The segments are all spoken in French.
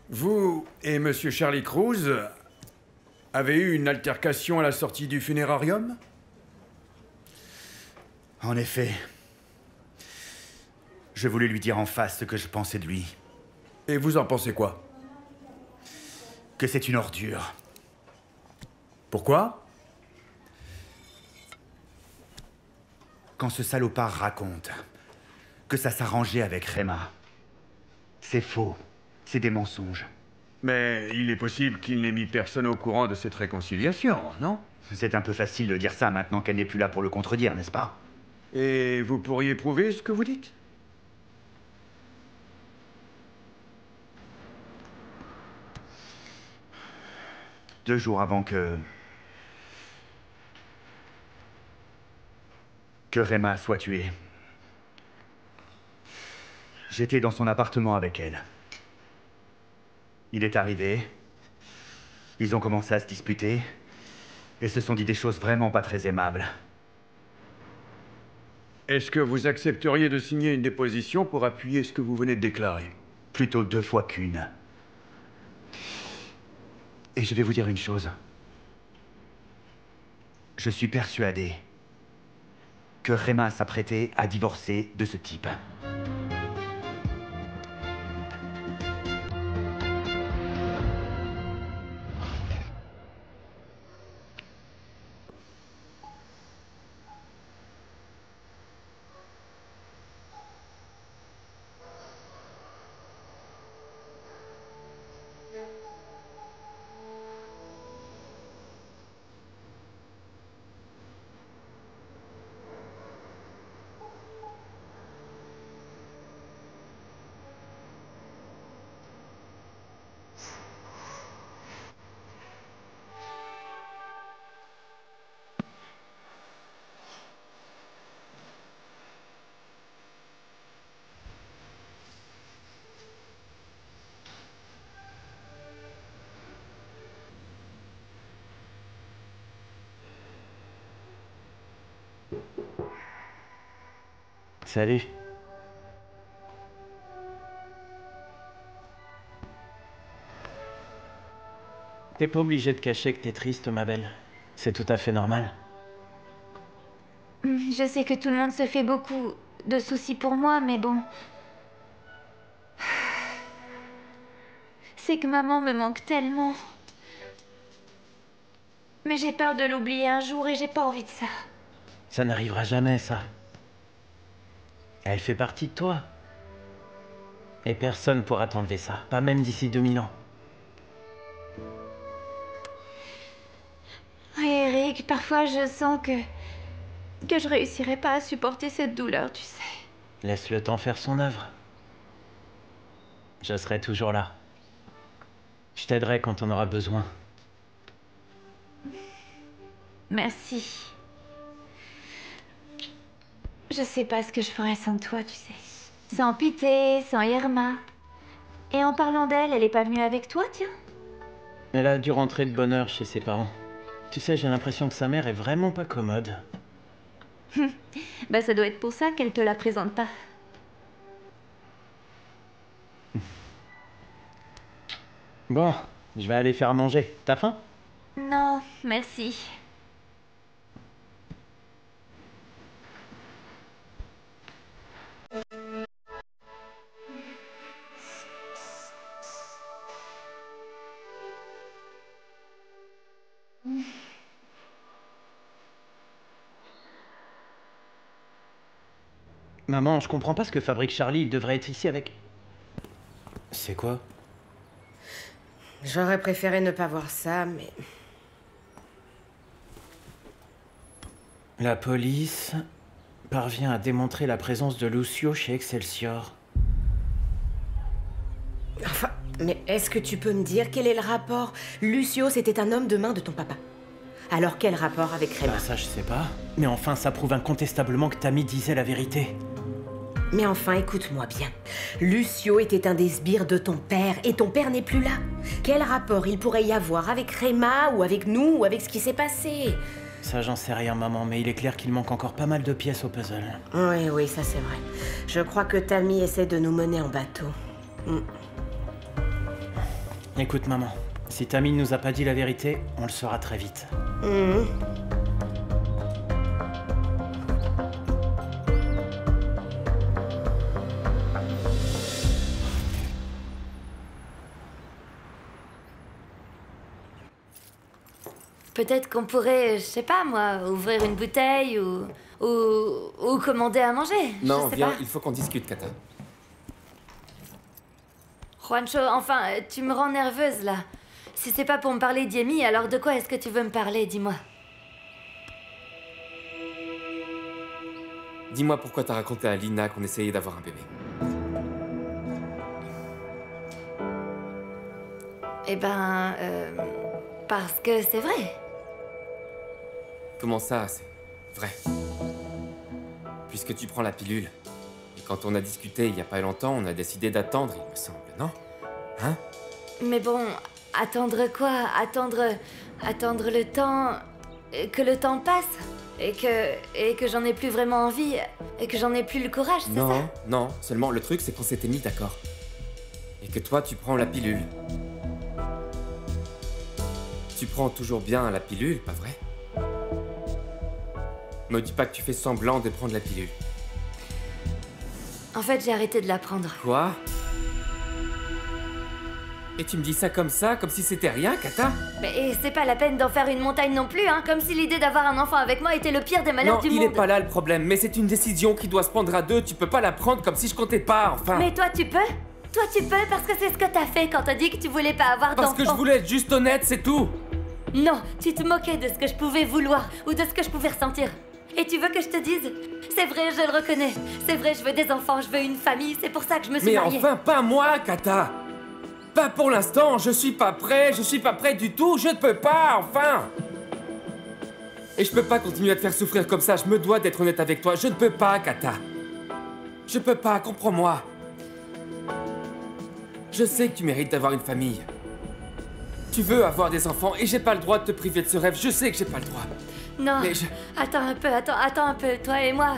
Vous et Monsieur Charlie Cruz avez eu une altercation à la sortie du funérarium? En effet. Je voulais lui dire en face ce que je pensais de lui. Et vous en pensez quoi? Que c'est une ordure. Pourquoi? Quand ce salopard raconte que ça s'arrangeait avec Rema, c'est faux. C'est des mensonges. Mais il est possible qu'il n'ait mis personne au courant de cette réconciliation, non? C'est un peu facile de dire ça maintenant qu'elle n'est plus là pour le contredire, n'est-ce pas? Et vous pourriez prouver ce que vous dites? Deux jours avant que Rema soit tuée, j'étais dans son appartement avec elle. Il est arrivé, ils ont commencé à se disputer, et se sont dit des choses vraiment pas très aimables. Est-ce que vous accepteriez de signer une déposition pour appuyer ce que vous venez de déclarer? Plutôt deux fois qu'une. Et je vais vous dire une chose. Je suis persuadé que Rema s'apprêtait à divorcer de ce type. Salut. T'es pas obligé de cacher que t'es triste, ma belle. C'est tout à fait normal. Je sais que tout le monde se fait beaucoup de soucis pour moi, mais bon... C'est que maman me manque tellement. Mais j'ai peur de l'oublier un jour et j'ai pas envie de ça. Ça n'arrivera jamais, ça. Elle fait partie de toi. Et personne pourra t'enlever ça. Pas même d'ici 2000 ans. Oui, Eric, parfois je sens que je réussirai pas à supporter cette douleur, tu sais. Laisse le temps faire son œuvre. Je serai toujours là. Je t'aiderai quand on aura besoin. Merci. Je sais pas ce que je ferais sans toi, tu sais. Sans Pité, sans Irma. Et en parlant d'elle, elle est pas venue avec toi, tiens? Elle a dû rentrer de bonne heure chez ses parents. Tu sais, j'ai l'impression que sa mère est vraiment pas commode. Bah ça doit être pour ça qu'elle te la présente pas. Bon, je vais aller faire manger. T'as faim? Non, merci. Maman, je comprends pas ce que fabrique Charlie. Il devrait être ici avec... C'est quoi? J'aurais préféré ne pas voir ça, mais... La police parvient à démontrer la présence de Lucio chez Excelsior. Enfin, mais est-ce que tu peux me dire quel est le rapport? Lucio, c'était un homme de main de ton papa. Alors quel rapport avec Rema? Bah ça, je sais pas. Mais enfin, ça prouve incontestablement que Tammy disait la vérité. Mais enfin, écoute-moi bien. Lucio était un des sbires de ton père, et ton père n'est plus là. Quel rapport il pourrait y avoir avec Rema, ou avec nous, ou avec ce qui s'est passé? Ça, j'en sais rien, maman, mais il est clair qu'il manque encore pas mal de pièces au puzzle. Oui, oui, ça c'est vrai. Je crois que Tammy essaie de nous mener en bateau. Écoute, maman, si Tammy ne nous a pas dit la vérité, on le saura très vite. Peut-être qu'on pourrait, je sais pas moi, ouvrir une bouteille ou commander à manger. Non, je sais viens, pas. il faut qu'on discute, Kata. Juancho, enfin, tu me rends nerveuse là. Si c'est pas pour me parler d'Yemi, alors de quoi est-ce que tu veux me parler, dis-moi. Dis-moi pourquoi t'as raconté à Lina qu'on essayait d'avoir un bébé. Eh ben, parce que c'est vrai. Comment ça, c'est vrai? Puisque tu prends la pilule. Et quand on a discuté il y a pas longtemps, on a décidé d'attendre, il me semble, non? Hein? Mais bon, attendre quoi? Attendre le temps... que le temps passe. Et que j'en ai plus vraiment envie. Et que j'en ai plus le courage, c'est ça? Non, non, seulement le truc c'est qu'on s'était mis d'accord. Et que toi tu prends la pilule. Tu prends toujours bien la pilule, pas vrai? Me dis pas que tu fais semblant de prendre la pilule. En fait, j'ai arrêté de la prendre. Quoi? Et tu me dis ça, comme si c'était rien, Kata? Mais c'est pas la peine d'en faire une montagne non plus, hein. Comme si l'idée d'avoir un enfant avec moi était le pire des malheurs Non, du il monde. est pas là le problème, mais c'est une décision qui doit se prendre à deux, tu peux pas la prendre comme si je comptais pas, enfin. Mais toi, tu peux? Toi, tu peux parce que c'est ce que t'as fait quand t'as dit que tu voulais pas avoir d'enfant. Parce que je voulais être juste honnête, c'est tout. Non, tu te moquais de ce que je pouvais vouloir ou de ce que je pouvais ressentir. Et tu veux que je te dise? C'est vrai, je le reconnais. C'est vrai, je veux des enfants, je veux une famille, c'est pour ça que je me suis Mais mariée. enfin, pas moi, Kata. Pas pour l'instant, je suis pas prêt du tout, je ne peux pas, enfin. Et je peux pas continuer à te faire souffrir comme ça, je me dois d'être honnête avec toi, je ne peux pas, Kata. Je peux pas, comprends-moi. Je sais que tu mérites d'avoir une famille. Tu veux avoir des enfants et j'ai pas le droit de te priver de ce rêve, je sais que j'ai pas le droit. Non, Mais attends un peu, toi et moi.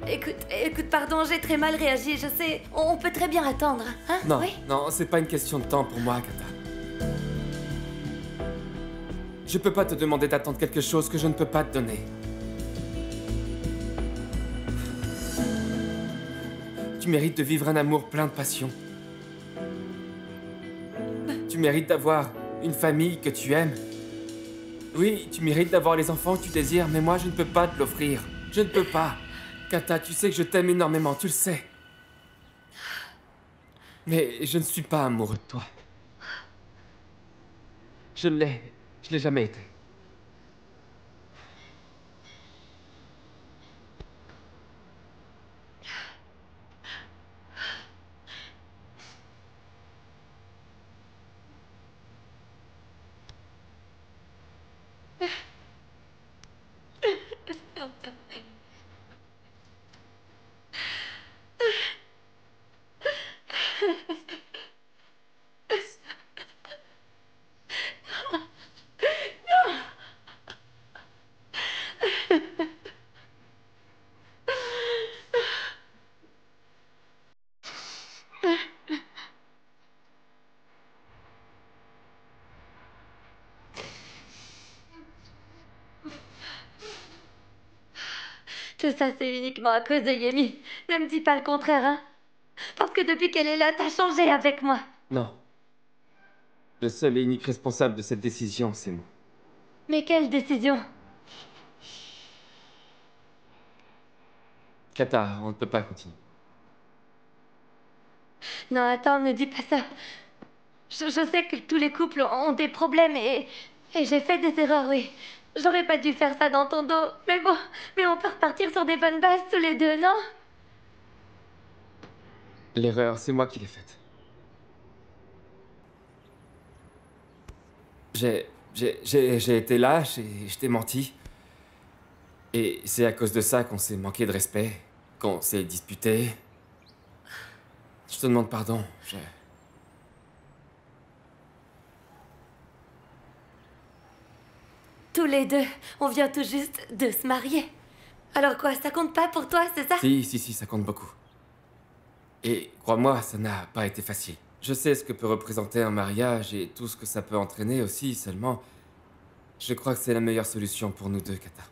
Écoute, pardon, j'ai très mal réagi, je sais. On peut très bien attendre, hein? Non, Oui? non, c'est pas une question de temps pour moi, Kata. Je peux pas te demander d'attendre quelque chose que je ne peux pas te donner. Tu mérites de vivre un amour plein de passion. Tu mérites d'avoir une famille que tu aimes. Oui, tu mérites d'avoir les enfants que tu désires, mais moi je ne peux pas te l'offrir. Je ne peux pas. Kata, tu sais que je t'aime énormément, tu le sais. Mais je ne suis pas amoureux de toi. Je l'ai jamais été. Tout ça, c'est uniquement à cause de Yemi. Ne me dis pas le contraire, hein? Parce que depuis qu'elle est là, t'as changé avec moi. Non. Le seul et unique responsable de cette décision, c'est moi. Mais quelle décision? Kata, on ne peut pas continuer. Non, attends, ne dis pas ça. Je sais que tous les couples ont des problèmes et j'ai fait des erreurs, oui. J'aurais pas dû faire ça dans ton dos. Mais bon, mais on peut repartir sur des bonnes bases tous les deux, non? L'erreur, c'est moi qui l'ai faite. J'ai été lâche et je t'ai menti. Et c'est à cause de ça qu'on s'est manqué de respect, qu'on s'est disputé. Je te demande pardon. tous les deux, on vient tout juste de se marier. Alors quoi, ça compte pas pour toi, c'est ça? Si, ça compte beaucoup. Et crois-moi, ça n'a pas été facile. Je sais ce que peut représenter un mariage et tout ce que ça peut entraîner aussi, seulement... Je crois que c'est la meilleure solution pour nous deux, Kata.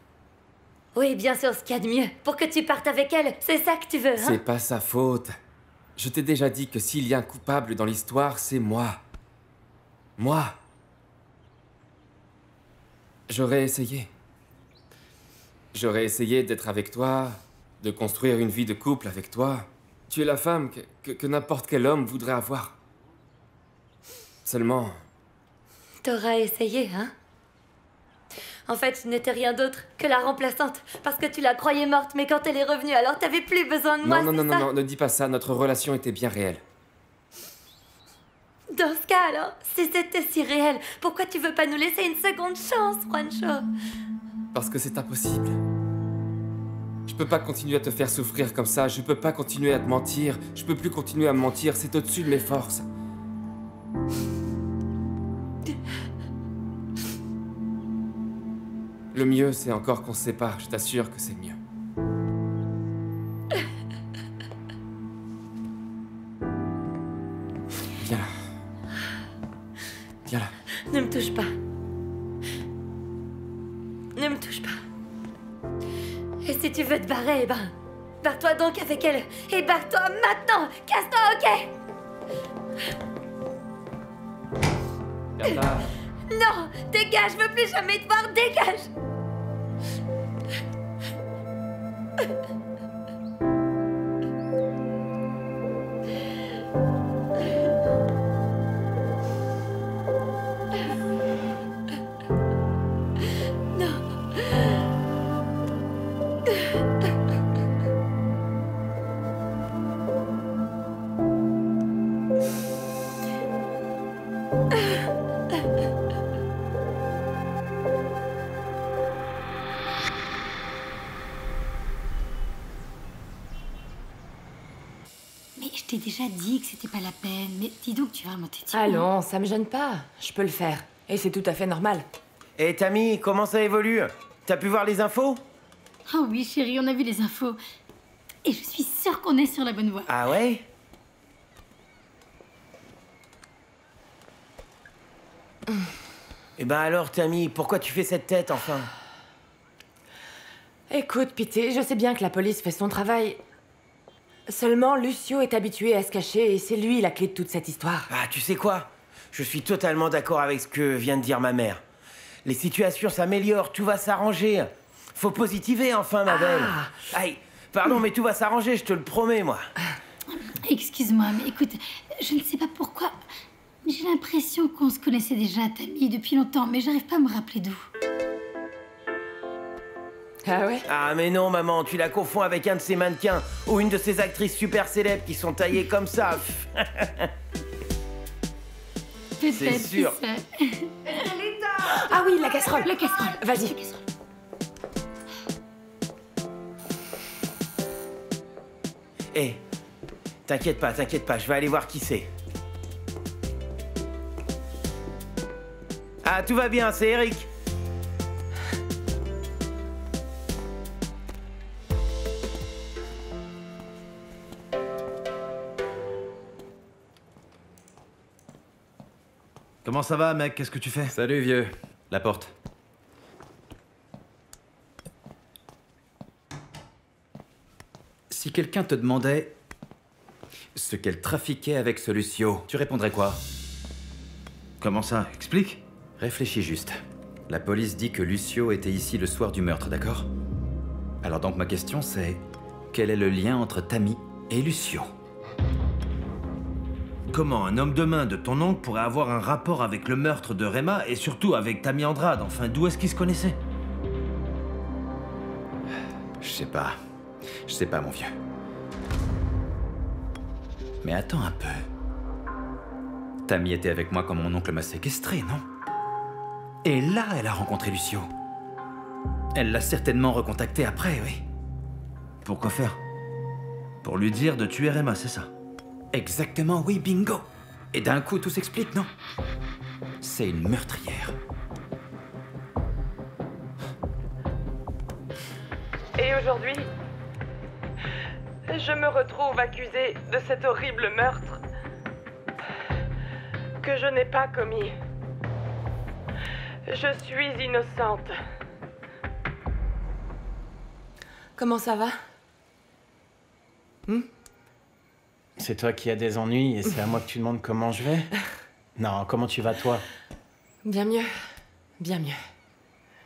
Oui, bien sûr, ce qu'il y a de mieux. Pour que tu partes avec elle, c'est ça que tu veux, hein? C'est pas sa faute. Je t'ai déjà dit que s'il y a un coupable dans l'histoire, c'est moi. Moi. J'aurais essayé. J'aurais essayé d'être avec toi, de construire une vie de couple avec toi. Tu es la femme que n'importe quel homme voudrait avoir. Seulement... T'auras essayé, hein? En fait, je n'étais rien d'autre que la remplaçante. Parce que tu la croyais morte, mais quand elle est revenue, alors t'avais plus besoin de moi, Non, ne dis pas ça. Notre relation était bien réelle. Dans ce cas, alors, si c'était si réel, pourquoi tu veux pas nous laisser une seconde chance, Juancho? Parce que c'est impossible. Je peux pas continuer à te faire souffrir comme ça. Je peux pas continuer à te mentir. Je peux plus continuer à me mentir. C'est au-dessus de mes forces. Le mieux, c'est encore qu'on se sépare. Je t'assure que c'est mieux. Viens là. Viens là. Ne me touche pas. Ne me touche pas. Et si tu veux te barrer, eh ben... barre-toi donc avec elle. Et barre-toi maintenant. Casse-toi, ok? Kata. Non! Dégage! Je veux plus jamais te voir! Dégage! Je t'ai déjà dit que c'était pas la peine, mais dis donc, tu vas remonter dessus. Allons, ça me gêne pas. Je peux le faire. Et c'est tout à fait normal. Et Tammy, comment ça évolue? T'as pu voir les infos? Oh oui, chérie, on a vu les infos. Et je suis sûre qu'on est sur la bonne voie. Ah ouais? Eh ben alors, Tammy, pourquoi tu fais cette tête, enfin? Écoute, Pité, je sais bien que la police fait son travail. Seulement, Lucio est habitué à se cacher et c'est lui la clé de toute cette histoire. Ah, tu sais quoi? Je suis totalement d'accord avec ce que vient de dire ma mère. Les situations s'améliorent, tout va s'arranger. Faut positiver enfin, ma belle. Aïe, pardon, mais tout va s'arranger, je te le promets, moi. Excuse-moi, mais écoute, je ne sais pas pourquoi, mais j'ai l'impression qu'on se connaissait déjà, Tammy, depuis longtemps, mais j'arrive pas à me rappeler d'où. Ah ouais? Ah mais non, maman, tu la confonds avec un de ces mannequins ou une de ces actrices super célèbres qui sont taillées comme ça. C'est sûr. Ah oui, la casserole. La casserole. Vas-y. La casserole. Hé, t'inquiète pas, je vais aller voir qui c'est. Ah, tout va bien, c'est Eric. Comment ça va, mec? Qu'est-ce que tu fais? Salut, vieux. La porte. Si quelqu'un te demandait ce qu'elle trafiquait avec ce Lucio, tu répondrais quoi? Comment ça? Explique. Réfléchis juste. La police dit que Lucio était ici le soir du meurtre, d'accord? Alors donc ma question c'est... quel est le lien entre Tammy et Lucio? Comment un homme de main de ton oncle pourrait avoir un rapport avec le meurtre de Rema et surtout avec Tammy Andrade? Enfin, d'où est-ce qu'ils se connaissaient? Je sais pas. Je sais pas, mon vieux. Mais attends un peu. Tammy était avec moi quand mon oncle m'a séquestré, non? Et là, elle a rencontré Lucio. Elle l'a certainement recontacté après, oui. Pourquoi faire? Pour lui dire de tuer Rema, c'est ça? Exactement, oui, bingo. Et d'un coup, tout s'explique, non? C'est une meurtrière. aujourd'hui, je me retrouve accusée de cet horrible meurtre que je n'ai pas commis. Je suis innocente. Comment ça va? C'est toi qui as des ennuis et c'est à moi que tu demandes comment je vais? Non, comment tu vas toi? Bien mieux. Bien mieux.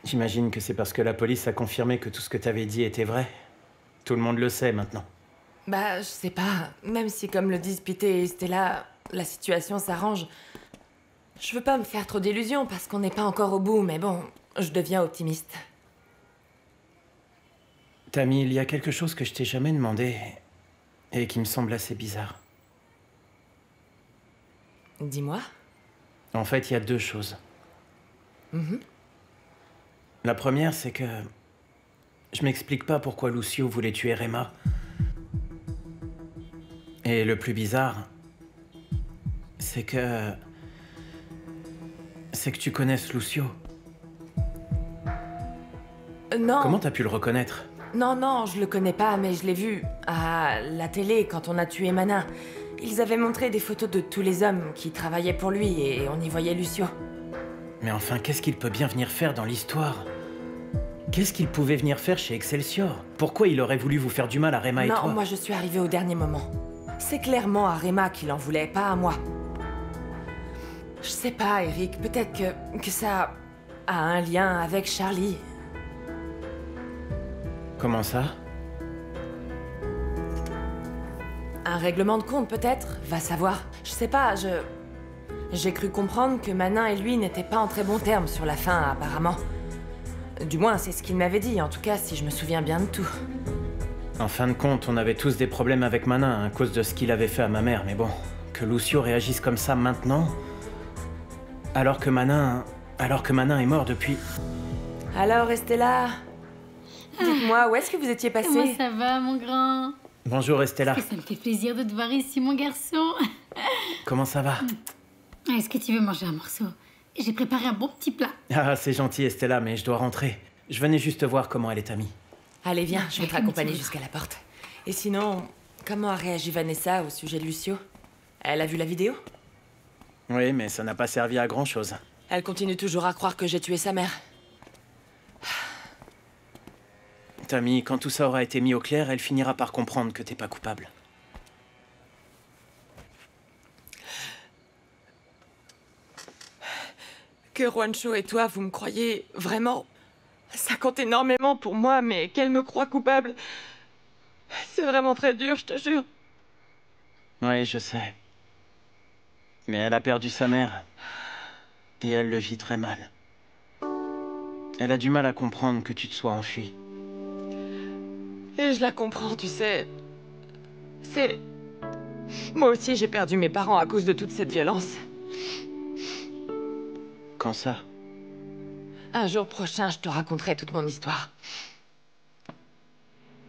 J'imagine que c'est parce que la police a confirmé que tout ce que t'avais dit était vrai. Tout le monde le sait maintenant. Bah, je sais pas. Même si, comme le disent Pité et Stella, la situation s'arrange. Je veux pas me faire trop d'illusions parce qu'on n'est pas encore au bout, mais bon, je deviens optimiste. Tammy, il y a quelque chose que je t'ai jamais demandé et qui me semble assez bizarre. Dis-moi. En fait, il y a deux choses. La première, c'est que je m'explique pas pourquoi Lucio voulait tuer Rema. Et le plus bizarre, c'est que tu connaisses Lucio. Non. Comment t'as pu le reconnaître? Non, je le connais pas, mais je l'ai vu à la télé quand on a tué Manin. Ils avaient montré des photos de tous les hommes qui travaillaient pour lui et on y voyait Lucio. Mais enfin, qu'est-ce qu'il peut bien venir faire dans l'histoire? Qu'est-ce qu'il pouvait venir faire chez Excelsior? Pourquoi il aurait voulu vous faire du mal à Rema et toi? Non, moi je suis arrivée au dernier moment. C'est clairement à Rema qu'il en voulait, pas à moi. Je sais pas, Eric, peut-être que ça a un lien avec Charlie. Comment ça? Un règlement de compte, peut-être? Va savoir. Je sais pas, j'ai cru comprendre que Manin et lui n'étaient pas en très bons termes sur la fin, apparemment. Du moins, c'est ce qu'il m'avait dit, en tout cas, si je me souviens bien de tout. En fin de compte, on avait tous des problèmes avec Manin à cause de ce qu'il avait fait à ma mère, mais bon, que Lucio réagisse comme ça maintenant, alors que Manin est mort depuis... Alors, Estella, dites-moi, où est-ce que vous étiez passé? Comment ça va, mon grand? Bonjour Estella. Ça me fait plaisir de te voir ici, mon garçon. Comment ça va? Est-ce que tu veux manger un morceau? J'ai préparé un bon petit plat. Ah, c'est gentil Estella, mais je dois rentrer. Je venais juste voir comment elle est Tammy. Allez, viens, je vais te raccompagner jusqu'à la porte. Et sinon, comment a réagi Vanessa au sujet de Lucio? Elle a vu la vidéo? Oui, mais ça n'a pas servi à grand-chose. Elle continue toujours à croire que j'ai tué sa mère. Tammy, quand tout ça aura été mis au clair, elle finira par comprendre que t'es pas coupable. Que Juancho et toi, vous me croyez vraiment? Ça compte énormément pour moi, mais qu'elle me croie coupable, c'est vraiment très dur, je te jure. Oui, je sais. Mais elle a perdu sa mère. Et elle le vit très mal. Elle a du mal à comprendre que tu te sois enfui. Et je la comprends, tu sais. C'est... Moi aussi, j'ai perdu mes parents à cause de toute cette violence. Quand ça? Un jour prochain, je te raconterai toute mon histoire.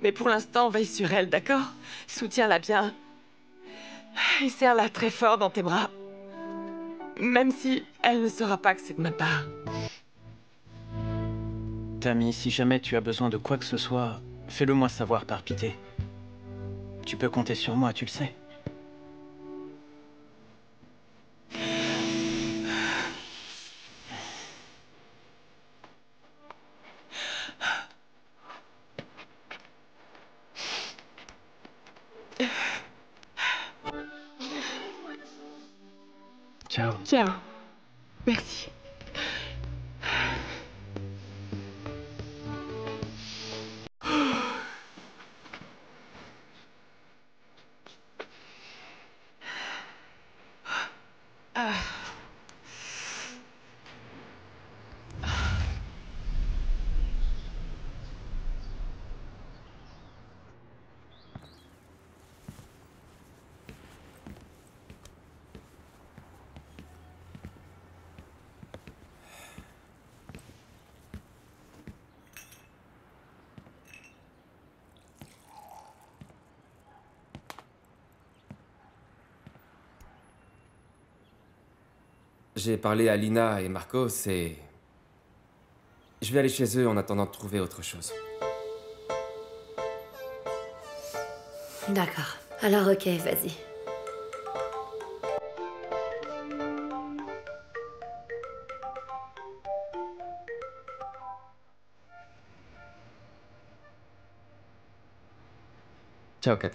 Mais pour l'instant, veille sur elle, d'accord? Soutiens-la bien. Et serre-la très fort dans tes bras. Même si elle ne saura pas que c'est de ma part. Tammy, si jamais tu as besoin de quoi que ce soit, fais-le moi savoir par pitié. Tu peux compter sur moi, tu le sais. Ciao. Ciao. Merci. J'ai parlé à Lina et Marcos et... Je vais aller chez eux en attendant de trouver autre chose. D'accord. Alors ok, vas-y. Ciao Kat.